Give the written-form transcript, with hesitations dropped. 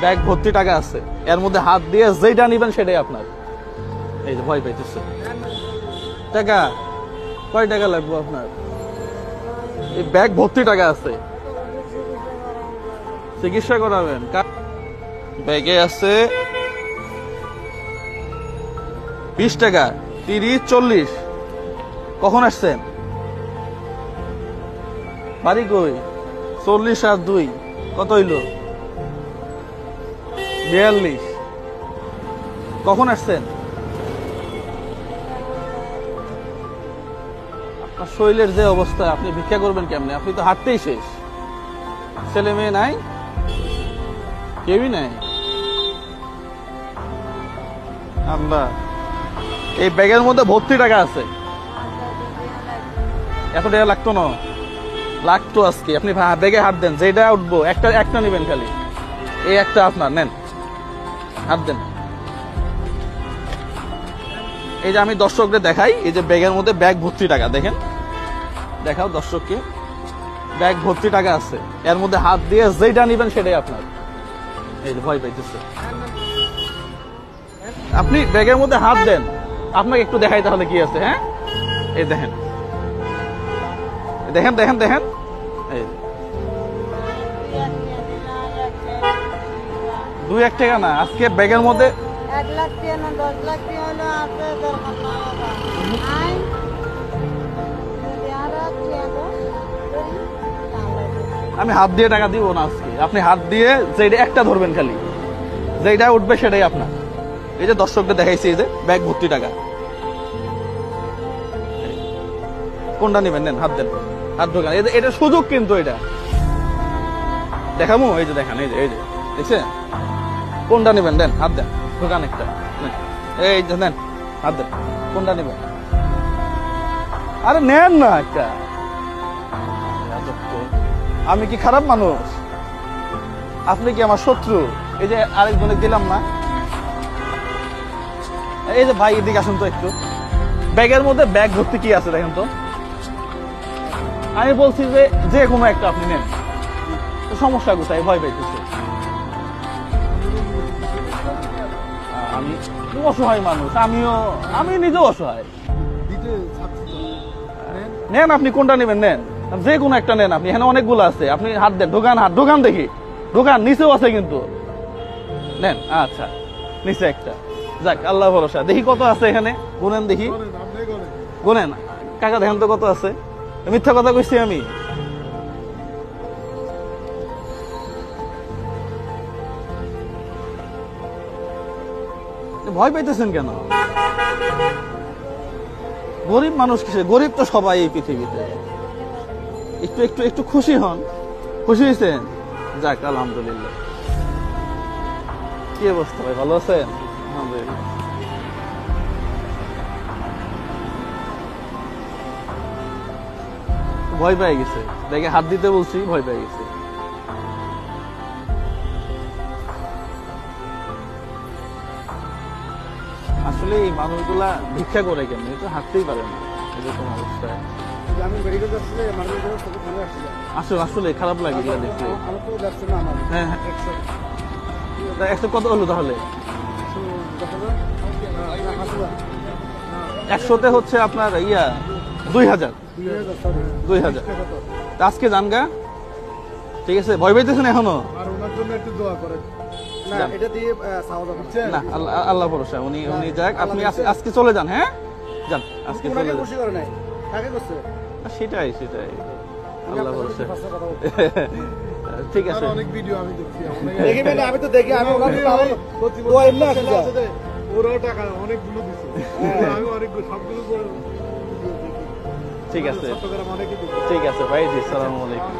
Bag ভর্তি টাকা আছে, এর মধ্যে হাত দিয়ে যেটা নিবেন সেটাই আপনার। এই যে ভয় পাইতেছে। টাকা কয় টাকা লাগবে আপনার? এই ব্যাগ ভর্তি টাকা আছে, চিকিৎসা করাবেন। ব্যাগে আছে 20 টাকা, 30, 40। কখন আসছেন? বাড়ি কই? 40 আর 2 কত হইল? 42। কখন আসছেন? আপনার শরীরের যে অবস্থা, আপনি ভিক্ষা করবেন কেমনে? আপনি তো হাঁটতেই শেষ। ছেলে মেয়ে নাই, কেউই নাই। আল্লাহ, এই ব্যাগের মধ্যে ভর্তি টাকা আছে। এত টাকা লাগতো না? লাগতো আজকে। আপনি ব্যাগে হাত দেন, যেটা উঠবো একটা নিবেন খালি। এই একটা আপনার, নেন, হাত দেন। এই যে আমি দর্শকদের দেখাই, এই যে ব্যাগের মধ্যে ব্যাগ ভর্তি টাকা, দেখেন, দেখাও দর্শককে। ব্যাগ ভর্তি টাকা আছে, এর মধ্যে হাত দিয়ে যেটা নিবেন সেটাই আপনার। এই যে ভয় পাইতেছে। আপনি ব্যাগের মধ্যে হাত দেন, আপনাকে একটু দেখাই তাহলে কি আছে। হ্যাঁ, এই দেখেন, দেখেন দেখেন দেখেন। এই 2-1 টাকা না, আজকে ব্যাগের মধ্যে 1 লাখ টাকা না 10 লাখ টাকা হলো আছে দরকার নাই। আমি হাত দিয়ে টাকা দিব না আজকে। আপনি হাত দিয়ে যেটা একটা ধরবেন খালি, যেটা উঠবে সেটাই আপনার। এই যে দর্শকদের দেখাইছি, এই যে ব্যাগ ভর্তি টাকা। কোনটা নেবেন? নেন, হাত দেন, হাত ঢোকান। এটা সুযোগ কিন্তু, এটা দেখামো। এই যে দেখান, এই যে দেখছেন? কোনটা নেবেন? দেন, হাত দেন, ঢোকান একটা। এই যে নেন, হাত দেন, কোনটা নেবেন? আরে নেন না একটা। আমি কি খারাপ মানুষ? আপনি কি আমার শত্রু? এই যে আরেকজনের দিলাম না। এই যে ভাই, এদিকে আসুন তো একটু। ব্যাগের মধ্যে ব্যাগ ভর্তি কি আছে দেখেন তো। আমি বলছি যে কোনো একটা আপনি নেন। সমস্যা কোথায়? ভয় পাইতেছে। আমি অসহায় মানুষ, আমি নিজেও অসহায়। নেন, আপনি কোনটা নেবেন? নেন, যে কোনো একটা নেন। আপনি এখানে অনেকগুলো আছে, আপনি হাত দেন, ঢোকান, হাত ঢোকান, দেখি ঢোকান। নিচেও আছে কিন্তু, নেন। আচ্ছা, নিচে একটা। যাক, আল্লাহ ভরসা। দেখি কত আছে এখানে, গুনেন দেখি, গুনেন। কাকা দেখেন তো কত আছে। মিথ্যা কথা কইছি আমি? ভয় পাইতেছেন কেন? গরিব মানুষ কিসে? গরিব তো সবাই এই পৃথিবীতে। একটু একটু একটু খুশি হন। খুশি হয়েছেন? যাক, আলহামদুলিল্লাহ। কি অবস্থা ভাই, ভালো আছেন? আলহামদুলিল্লাহ। ভয় পেয়ে গেছে, দেখে হাত দিতে বলছি, ভয় পেয়ে গেছে। আসলে এই মানুষগুলা ভিক্ষা করে কেন? তো হাঁটতেই পারে না এরকম অবস্থায়। আসলে আসলে খারাপ লাগে দেখতে। হ্যাঁ হ্যাঁ, 100 কত হলো তাহলে? 100তে হচ্ছে আপনার 2000। আজকে যান গা, ঠিক আছে? ভয় পাইতেছেন এখনো? না, আল্লাহ ভরসা। উনি যাক, আপনি আজকে চলে যান। হ্যাঁ, যান, আজকে চলে যান। সেটাই আল্লাহ ভরসা। ঠিক আছে, অনেক ভিডিও আমি দেখছি। আমি তো দেখি, আমি ওরাও টাকা অনেকগুলো দিছে, আমি অনেকগুলো সবগুলো। ঠিক আছে, ঠিক আছে ভাই, জি, আসসালামু আলাইকুম।